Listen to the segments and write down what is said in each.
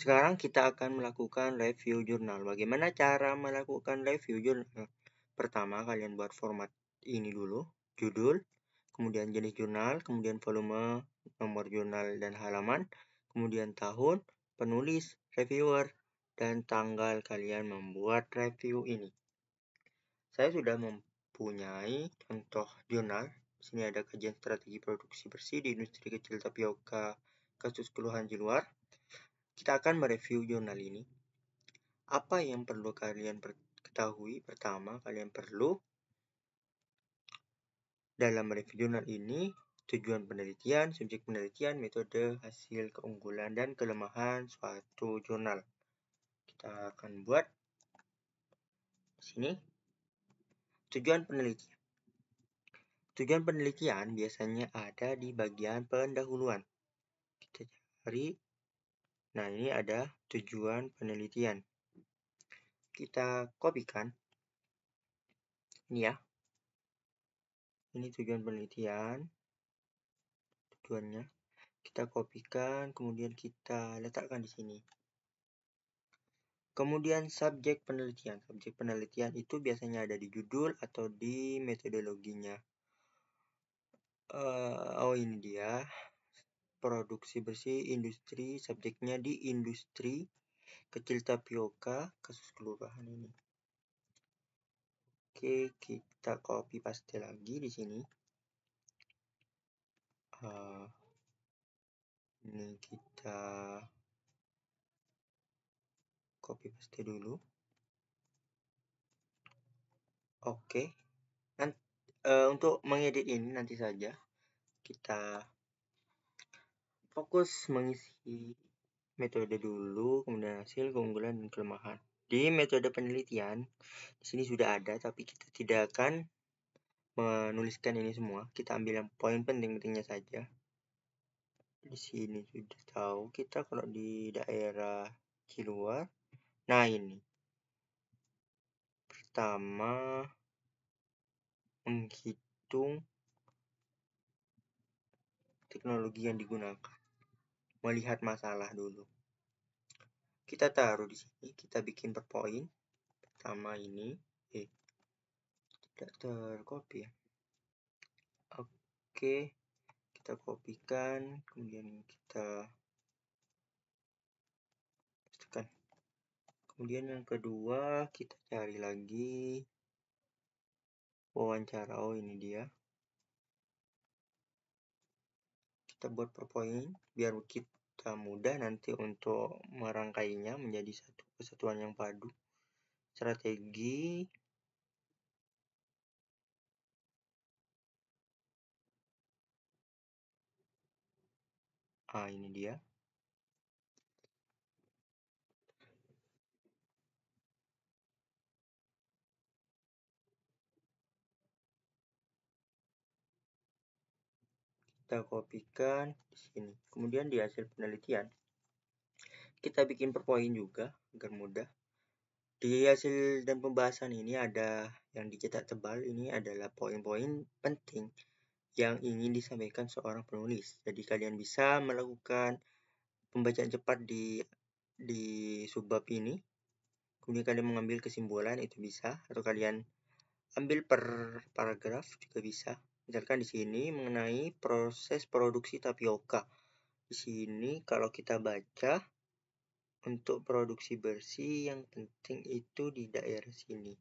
Sekarang kita akan melakukan review jurnal. Bagaimana cara melakukan review jurnal? Pertama, kalian buat format ini dulu, judul, kemudian jenis jurnal, kemudian volume, nomor jurnal dan halaman, kemudian tahun, penulis, reviewer, dan tanggal kalian membuat review ini. Saya sudah mempunyai contoh jurnal. Di sini ada kajian strategi produksi bersih di industri kecil tapioka, kasus keluhan di luar. Kita akan mereview jurnal ini. Apa yang perlu kalian ketahui? Pertama, kalian perlu dalam mereview jurnal ini tujuan penelitian, subjek penelitian, metode, hasil, keunggulan, dan kelemahan suatu jurnal. Kita akan buat di sini tujuan penelitian. Tujuan penelitian biasanya ada di bagian pendahuluan. Kita cari. Nah, ini ada tujuan penelitian. Kita kopikan. Ini ya. Ini tujuan penelitian. Tujuannya. Kita kopikan, kemudian kita letakkan di sini. Kemudian subjek penelitian. Subjek penelitian itu biasanya ada di judul atau di metodologinya. Ini dia. Produksi bersih industri, subjeknya di industri kecil tapioka, kasus kelurahan ini. Oke, kita copy paste lagi di sini. Ini kita copy paste dulu. Oke. Untuk mengedit ini nanti saja. Kita fokus mengisi metode dulu, kemudian hasil, keunggulan, dan kelemahan. Di metode penelitian, di sini sudah ada, tapi kita tidak akan menuliskan ini semua. Kita ambil yang poin penting-pentingnya saja. Di sini sudah tahu kita kalau di daerah Ciluar. Nah, ini. Pertama, menghitung teknologi yang digunakan. Melihat masalah dulu. Kita taruh di sini, kita bikin per poin. Pertama ini, tidak tercopy ya. Oke, kita kopikan, kemudian kita pastekan. Kemudian yang kedua, kita cari lagi wawancara. Ini dia. Kita buat per poin biar kita mudah nanti untuk merangkainya menjadi satu kesatuan yang padu. Strategi. Ini dia. Kita kopikan di sini. Kemudian di hasil penelitian, kita bikin per poin juga agar mudah. Di hasil dan pembahasan ini ada yang dicetak tebal. Ini adalah poin-poin penting yang ingin disampaikan seorang penulis. Jadi kalian bisa melakukan pembacaan cepat di subbab ini. Kemudian kalian mengambil kesimpulan, itu bisa, atau kalian ambil per paragraf juga bisa. Misalkan di sini mengenai proses produksi tapioka. Di sini kalau kita baca untuk produksi bersih yang penting itu di daerah sini.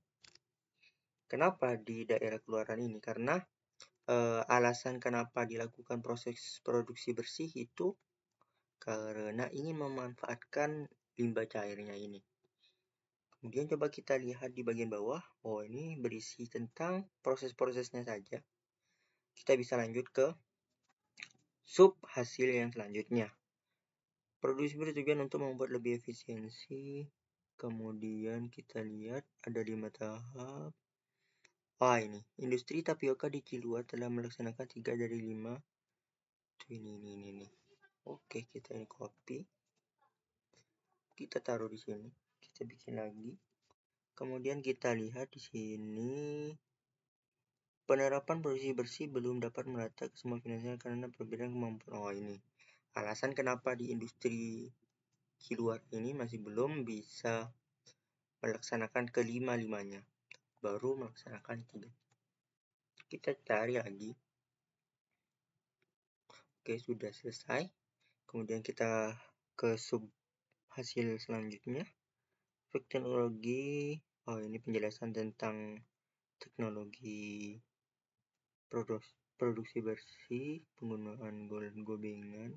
Kenapa di daerah keluaran ini? Karena alasan kenapa dilakukan proses produksi bersih itu karena ingin memanfaatkan limbah cairnya ini. Kemudian coba kita lihat di bagian bawah. Ini berisi tentang proses-prosesnya saja. Kita bisa lanjut ke sub hasil yang selanjutnya. Produksi bertujuan untuk membuat lebih efisiensi. Kemudian kita lihat ada 5 tahap. Ini industri tapioka di Ciluar telah melaksanakan 3 dari 5. Ini. Oke, kita ini copy. Kita taruh di sini. Kita bikin lagi. Kemudian kita lihat di sini penerapan produksi bersih belum dapat merata ke semua finansial karena perbedaan kemampuan. Ini alasan kenapa di industri di luar ini masih belum bisa melaksanakan kelima-limanya, baru melaksanakan 3. Kita cari lagi. Oke, sudah selesai. Kemudian kita ke sub hasil selanjutnya. Teknologi. Ini penjelasan tentang teknologi produksi bersih, penggunaan gobengan.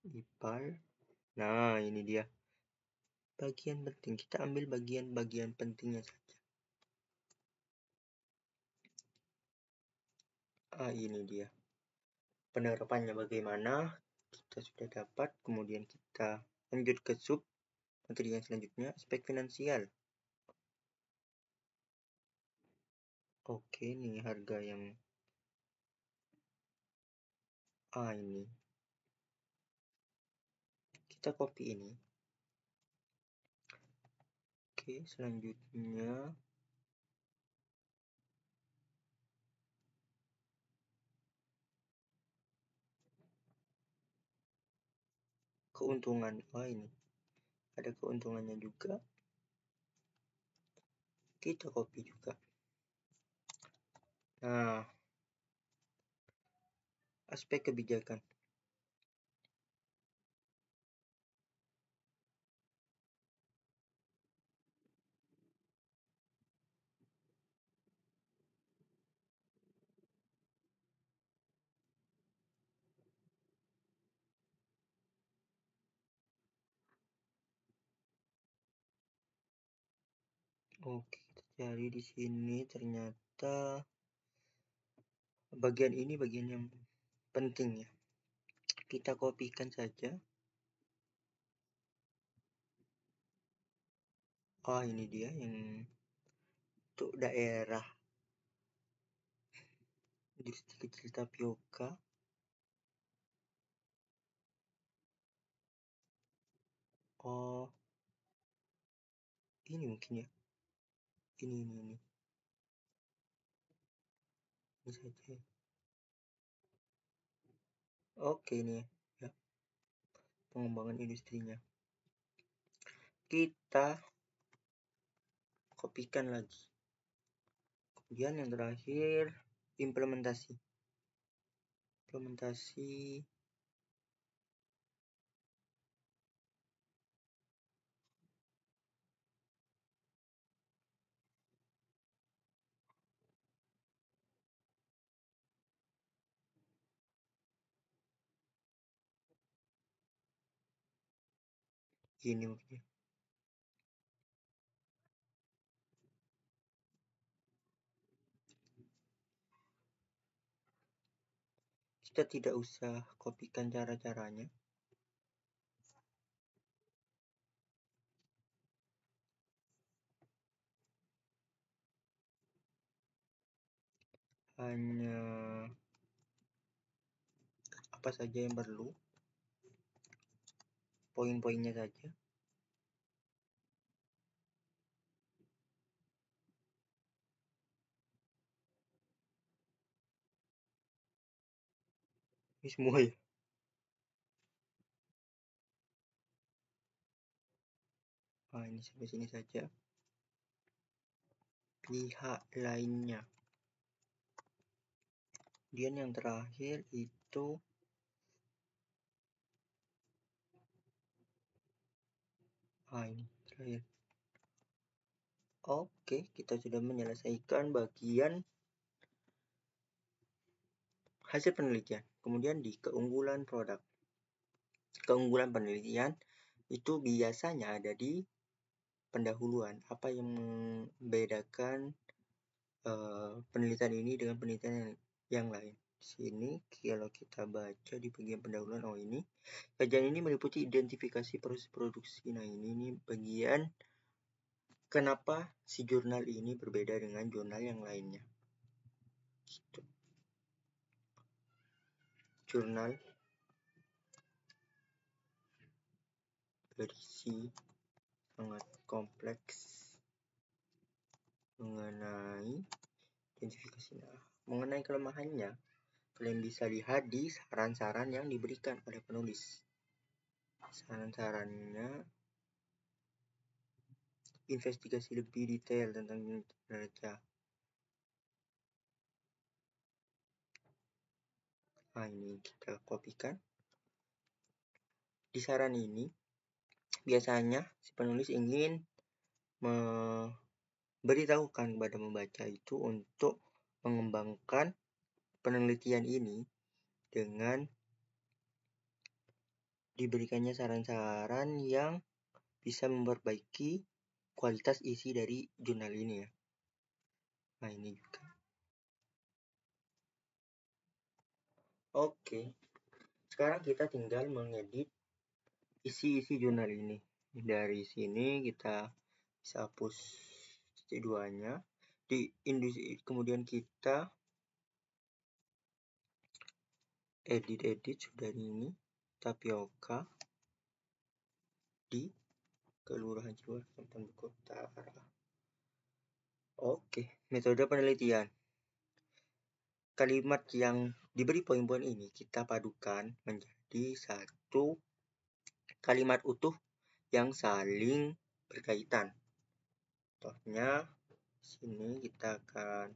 IPAL. Nah, ini dia. Bagian penting. Kita ambil bagian-bagian pentingnya saja. Ini dia. Penerapannya bagaimana? Kita sudah dapat. Kemudian kita lanjut ke sub materi yang selanjutnya, aspek finansial. Oke, nih harga yang ini. Kita copy ini. Oke, selanjutnya keuntungan. Ini ada keuntungannya juga. Kita copy juga. Nah, aspek kebijakan. Oke, kita cari di sini, ternyata bagian ini bagian yang penting ya. Kita kopikan saja. Ini dia yang untuk daerah industri kecil tapioka. Ini mungkin ya. Ini saja. Oke, ini ya. Pengembangan industrinya. Kita kopikan lagi. Kemudian yang terakhir, implementasi. Ini mungkin. Kita tidak usah kopikan cara-caranya. Hanya apa saja yang perlu. Poin-poinnya saja. Ini semua ya. Ini sampai sini saja. Pihak lainnya. Kemudian yang terakhir itu ini terakhir. Oke, kita sudah menyelesaikan bagian hasil penelitian. Kemudian di keunggulan produk. Keunggulan penelitian itu biasanya ada di pendahuluan. Apa yang membedakan penelitian ini dengan penelitian yang lain? Di sini kalau kita baca di bagian pendahuluan, ini kajian ini meliputi identifikasi proses produksi. Nah, ini bagian kenapa si jurnal ini berbeda dengan jurnal yang lainnya. Gitu. Jurnal berisi sangat kompleks mengenai identifikasi. Mengenai kelemahannya, kalian bisa lihat di saran-saran yang diberikan oleh penulis. Saran-sarannya investigasi lebih detail tentang neraca. Nah, ini kita kopikan. Di saran ini biasanya si penulis ingin memberitahukan kepada membaca itu untuk mengembangkan penelitian ini dengan diberikannya saran-saran yang bisa memperbaiki kualitas isi dari jurnal ini ya. Nah, ini juga. Oke. Sekarang kita tinggal mengedit isi-isi jurnal ini. Dari sini kita bisa hapus titik duanya. Di industri kemudian kita edit sudah ini tapioka di Kelurahan Ciluar, Kabupaten Kota. Oke, metode penelitian. Kalimat yang diberi poin-poin ini kita padukan menjadi satu kalimat utuh yang saling berkaitan. Contohnya, sini kita akan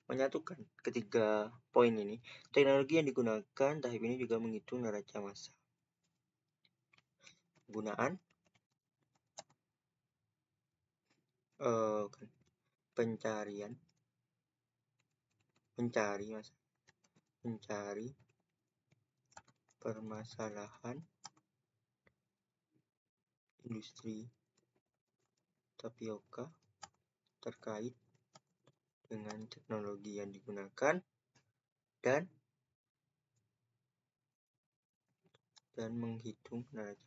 menyatukan ketiga poin ini. Teknologi yang digunakan tahap ini juga menghitung neraca massa. Penggunaan mencari permasalahan industri tapioka terkait dengan teknologi yang digunakan dan menghitung neraca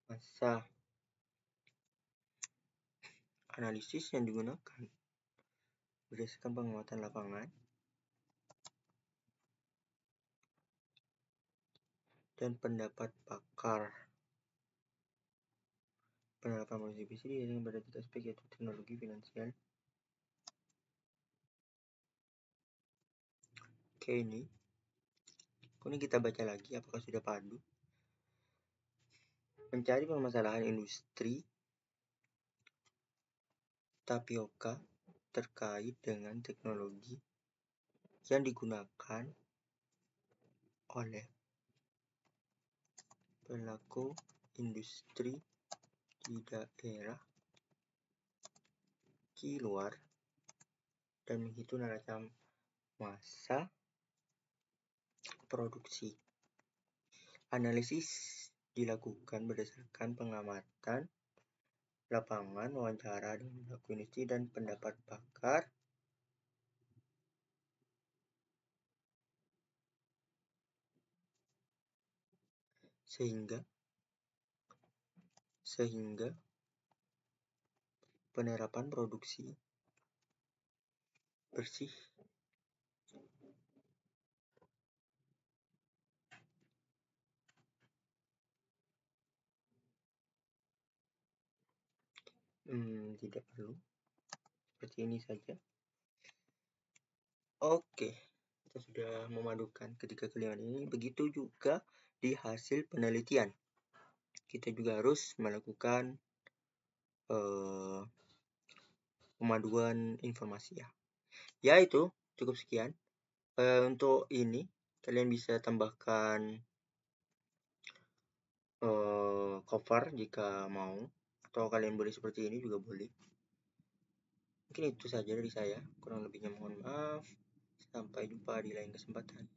massa. Analisis yang digunakan berdasarkan pengamatan lapangan dan pendapat pakar. Penerapan model dengan pada tiga aspek, yaitu teknologi, finansial. Oke, ini kita baca lagi apakah sudah padu. Mencari permasalahan industri tapioka terkait dengan teknologi yang digunakan oleh pelaku industri di daerah Ciluar dan menghitung neraca massa produksi. Analisis dilakukan berdasarkan pengamatan lapangan, wawancara dengan pelaku industri dan pendapat pakar sehingga penerapan produksi bersih tidak perlu, seperti ini saja. Oke, kita sudah memadukan ketiga kalimat ini. Begitu juga di hasil penelitian, kita juga harus melakukan pemaduan informasi ya. Ya, itu cukup sekian. Untuk ini kalian bisa tambahkan cover jika mau, atau kalian boleh seperti ini juga boleh. Mungkin itu saja dari saya, kurang lebihnya mohon maaf. Sampai jumpa di lain kesempatan.